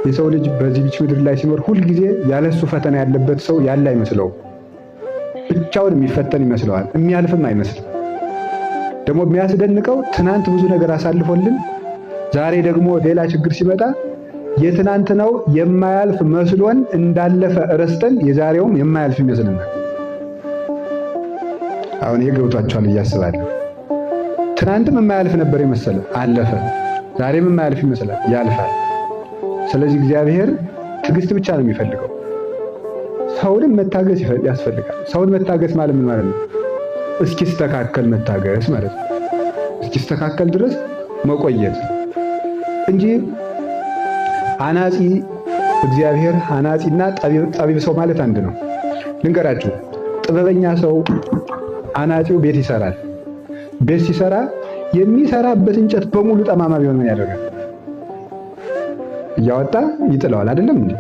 የሰው ልጅ በዚህ ምድር ላይ ሲኖር ሁል ጊዜ ያለሱ ፈተና ያለበት ሰው ያለ አይመስለውም። ብቻውን የሚፈተን ይመስለዋል፣ የሚያልፍም አይመስልም። ደግሞ የሚያስደንቀው ትናንት ብዙ ነገር አሳልፎልን ዛሬ ደግሞ ሌላ ችግር ሲመጣ የትናንትናው የማያልፍ መስሎን እንዳለፈ ረስተን የዛሬውም የማያልፍ ይመስልናል። አሁን ይሄ ገብቷችኋል እያስባለሁ። ትናንትም የማያልፍ ነበር የመሰለ አለፈ፣ ዛሬም የማያልፍ ይመስላል ያልፋል። ስለዚህ እግዚአብሔር ትዕግስት ብቻ ነው የሚፈልገው። ሰውንም መታገስ ያስፈልጋል። ሰውን መታገስ ማለት ምን ማለት ነው? እስኪስተካከል መታገስ ማለት ነው። እስኪስተካከል ድረስ መቆየት እንጂ አናጺ እግዚአብሔር አናጺና ጠቢብ ሰው ማለት አንድ ነው። ልንገራችሁ፣ ጥበበኛ ሰው አናጺው ቤት ይሰራል። ቤት ሲሰራ የሚሰራበት እንጨት በሙሉ ጠማማ ቢሆን ምን ያደርጋል? እያወጣ ይጥለዋል። አይደለም እንዴ?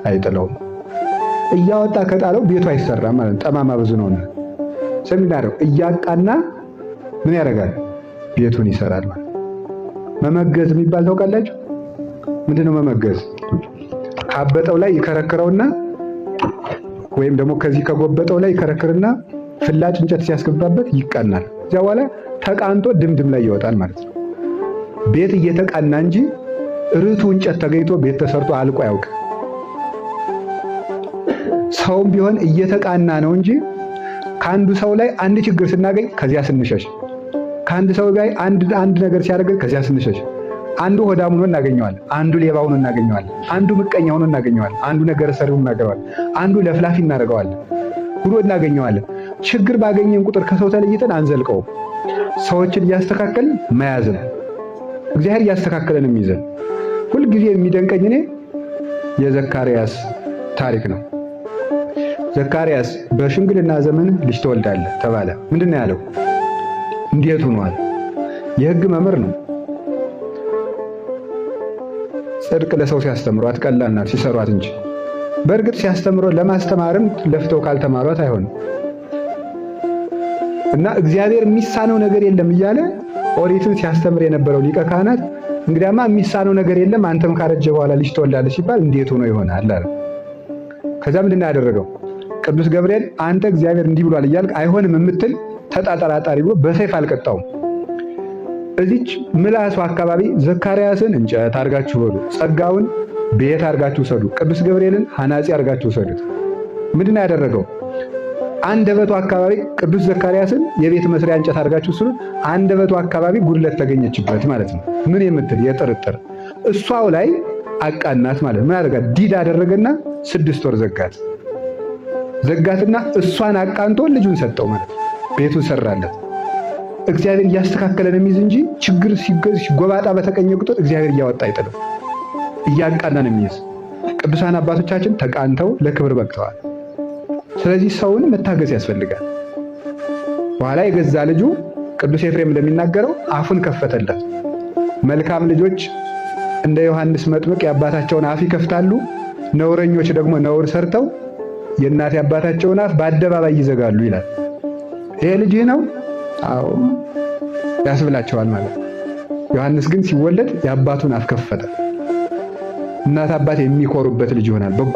አይጥለውም። እያወጣ ከጣለው ቤቱ አይሰራም ማለት ነው። ጠማማ ብዙ ነውና ሰሚናረው እያቃና ምን ያደርጋል? ቤቱን ይሰራል ማለት። መመገዝ የሚባል ታውቃላችሁ? ምንድነው መመገዝ? ካበጠው ላይ ይከረክረውና ወይም ደግሞ ከዚህ ከጎበጠው ላይ ይከረክርና ፍላጭ እንጨት ሲያስገባበት ይቃናል። እዚያ በኋላ ተቃንቶ ድምድም ላይ ይወጣል ማለት ነው። ቤት እየተቃና እንጂ ርቱ እንጨት ተገኝቶ ቤት ተሰርቶ አልቆ አያውቅም። ሰውም ቢሆን እየተቃና ነው እንጂ ከአንዱ ሰው ላይ አንድ ችግር ስናገኝ ከዚያ ስንሸሽ፣ ከአንድ ሰው ጋር አንድ ነገር ሲያደርግ ከዚያ ስንሸሽ፣ አንዱ ሆዳም ሆኖ እናገኘዋለን፣ አንዱ ሌባ ሆኖ እናገኘዋለን፣ አንዱ ምቀኛ ሆኖ እናገኘዋለን፣ አንዱ ነገር ሰሪው እናገኘዋለን፣ አንዱ ለፍላፊ እናደርገዋለን ብሎ እናገኘዋለን። ችግር ባገኘን ቁጥር ከሰው ተለይተን አንዘልቀውም። ሰዎችን እያስተካከልን መያዝ ነው። እግዚአብሔር እያስተካከለን የሚይዘን። ሁልጊዜ የሚደንቀኝ እኔ የዘካርያስ ታሪክ ነው። ዘካርያስ በሽምግልና ዘመን ልጅ ትወልዳለህ ተባለ። ምንድን ነው ያለው? እንዴት ሆኗል? የሕግ መምህር ነው። ጽድቅ ለሰው ሲያስተምሯት ቀላል ናት ሲሰሯት እንጂ። በእርግጥ ሲያስተምሮ ለማስተማርም ለፍተው ካልተማሯት አይሆንም። እና እግዚአብሔር የሚሳነው ነገር የለም እያለ ኦሪትን ሲያስተምር የነበረው ሊቀ ካህናት እንግዲያማ የሚሳነው ነገር የለም አንተም ካረጀ በኋላ ልጅ ትወልዳለህ ሲባል እንዴት ሆኖ ይሆናል አለ። ከዛ ምንድን ነው ያደረገው? ቅዱስ ገብርኤል አንተ እግዚአብሔር እንዲህ ብሏል እያልክ አይሆንም የምትል ተጣጣራጣሪ ብሎ በሰይፍ አልቀጣውም። እዚች ምላሱ አካባቢ ዘካርያስን እንጨት አድርጋችሁ በሉ፣ ጸጋውን ቤት አድርጋችሁ ሰዱ፣ ቅዱስ ገብርኤልን ሐናጺ አድርጋችሁ ሰዱት። ምንድን ነው ያደረገው? አንደበቱ አካባቢ ቅዱስ ዘካርያስን የቤት መስሪያ እንጨት አድርጋችሁ ስሉ፣ አንደበቱ አካባቢ ጉድለት ተገኘችበት ማለት ነው። ምን የምትል የጥርጥር እሷው ላይ አቃናት ማለት ምን አደረጋት? ዲዳ አደረገና 6 ወር ዘጋትና እሷን አቃንቶ ልጁን ሰጠው ማለት ነው። ቤቱን ሰራለት። እግዚአብሔር እያስተካከለን የሚይዝ እንጂ ችግር ሲጎባጣ በተቀኘ ቁጥር እግዚአብሔር እያወጣ አይጥልም፣ እያቃናን የሚይዝ። ቅዱሳን አባቶቻችን ተቃንተው ለክብር በቅተዋል። ስለዚህ ሰውን መታገስ ያስፈልጋል። በኋላ የገዛ ልጁ ቅዱስ ኤፍሬም እንደሚናገረው አፉን ከፈተለት። መልካም ልጆች እንደ ዮሐንስ መጥምቅ የአባታቸውን አፍ ይከፍታሉ፣ ነውረኞች ደግሞ ነውር ሰርተው የእናት የአባታቸውን አፍ በአደባባይ ይዘጋሉ ይላል። ይሄ ልጅህ ነው? አዎ ያስብላቸዋል ማለት ነው። ዮሐንስ ግን ሲወለድ የአባቱን አፍ ከፈተ። እናት አባት የሚኮሩበት ልጅ ይሆናል። በጎ